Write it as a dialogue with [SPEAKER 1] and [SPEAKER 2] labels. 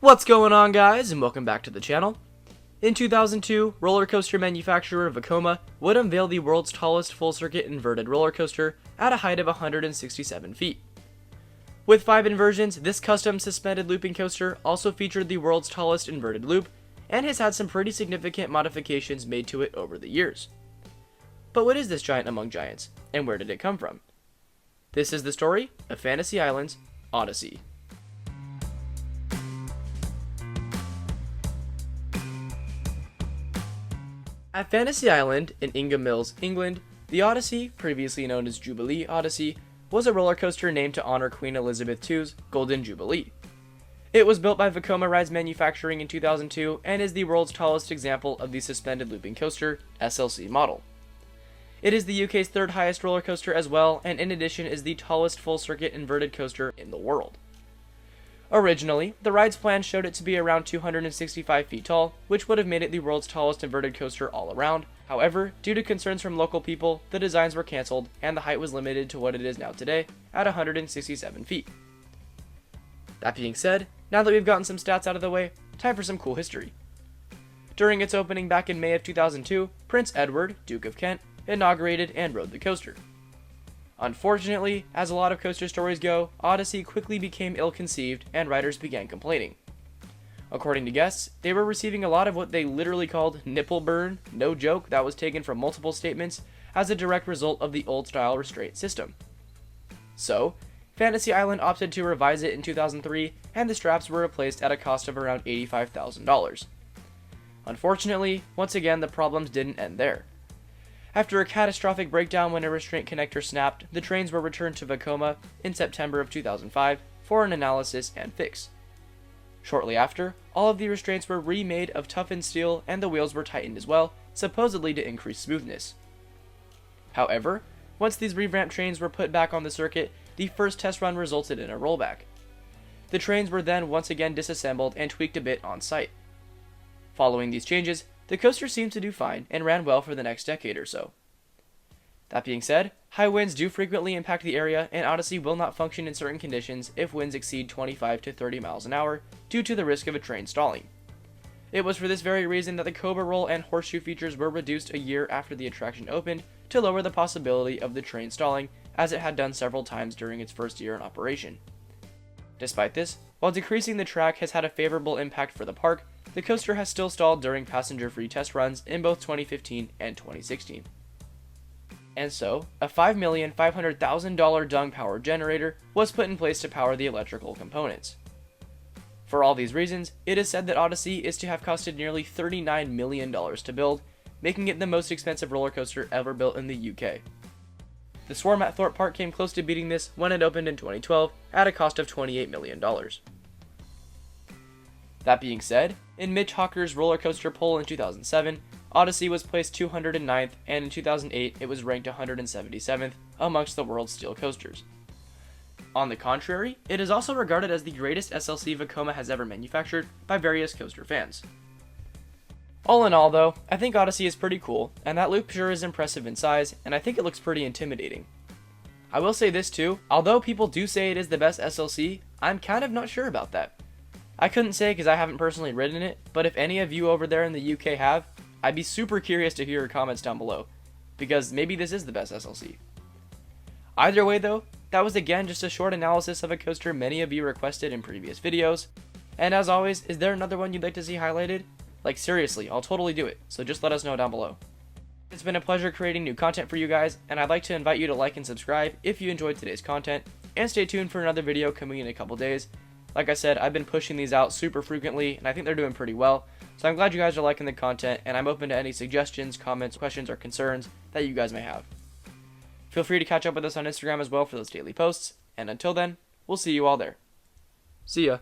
[SPEAKER 1] What's going on, guys, and welcome back to the channel. In 2002, roller coaster manufacturer Vekoma would unveil the world's tallest full-circuit inverted roller coaster at a height of 167 feet. With 5 inversions, this custom suspended looping coaster also featured the world's tallest inverted loop, and has had some pretty significant modifications made to it over the years. But what is this giant among giants, and where did it come from? This is the story of Fantasy Island's Odyssey. At Fantasy Island in Ingham Mills, England, the Odyssey, previously known as Jubilee Odyssey, was a roller coaster named to honor Queen Elizabeth II's Golden Jubilee. It was built by Vekoma Rides Manufacturing in 2002 and is the world's tallest example of the suspended looping coaster SLC model. It is the UK's third highest roller coaster as well, and in addition is the tallest full-circuit inverted coaster in the world. Originally, the ride's plan showed it to be around 265 feet tall, which would have made it the world's tallest inverted coaster all around. However, due to concerns from local people, the designs were cancelled and the height was limited to what it is now today, at 167 feet. That being said, now that we've gotten some stats out of the way, time for some cool history. During its opening back in May of 2002, Prince Edward, Duke of Kent, inaugurated and rode the coaster. Unfortunately, as a lot of coaster stories go, Odyssey quickly became ill-conceived and riders began complaining. According to guests, they were receiving a lot of what they literally called nipple burn, no joke, that was taken from multiple statements, as a direct result of the old-style restraint system. So, Fantasy Island opted to revise it in 2003, and the straps were replaced at a cost of around $85,000. Unfortunately, once again the problems didn't end there. After a catastrophic breakdown when a restraint connector snapped, the trains were returned to Vekoma in September of 2005 for an analysis and fix. Shortly after, all of the restraints were remade of toughened steel and the wheels were tightened as well, supposedly to increase smoothness. However, once these revamped trains were put back on the circuit, the first test run resulted in a rollback. The trains were then once again disassembled and tweaked a bit on site. Following these changes, the coaster seemed to do fine and ran well for the next decade or so. That being said, high winds do frequently impact the area, and Odyssey will not function in certain conditions if winds exceed 25 to 30 miles an hour due to the risk of a train stalling. It was for this very reason that the Cobra Roll and Horseshoe features were reduced a year after the attraction opened to lower the possibility of the train stalling, as it had done several times during its first year in operation. Despite this, while decreasing the track has had a favorable impact for the park, the coaster has still stalled during passenger-free test runs in both 2015 and 2016. And so, a $5,500,000 dung power generator was put in place to power the electrical components. For all these reasons, it is said that Odyssey is to have costed nearly $39 million to build, making it the most expensive roller coaster ever built in the UK. The Swarm at Thorpe Park came close to beating this when it opened in 2012 at a cost of $28 million. That being said, in Mitch Hawker's roller coaster poll in 2007, Odyssey was placed 209th, and in 2008 it was ranked 177th amongst the world's steel coasters. On the contrary, it is also regarded as the greatest SLC Vekoma has ever manufactured by various coaster fans. All in all though, I think Odyssey is pretty cool, and that loop sure is impressive in size, and I think it looks pretty intimidating. I will say this too, although people do say it is the best SLC, I'm kind of not sure about that. I couldn't say because I haven't personally ridden it, but if any of you over there in the UK have, I'd be super curious to hear your comments down below, because maybe this is the best SLC. Either way though, that was again just a short analysis of a coaster many of you requested in previous videos, and as always, is there another one you'd like to see highlighted? Like seriously, I'll totally do it, so just let us know down below. It's been a pleasure creating new content for you guys, and I'd like to invite you to like and subscribe if you enjoyed today's content, and stay tuned for another video coming in a couple days. Like I said, I've been pushing these out super frequently, and I think they're doing pretty well, so I'm glad you guys are liking the content, and I'm open to any suggestions, comments, questions, or concerns that you guys may have. Feel free to catch up with us on Instagram as well for those daily posts, and until then, we'll see you all there. See ya.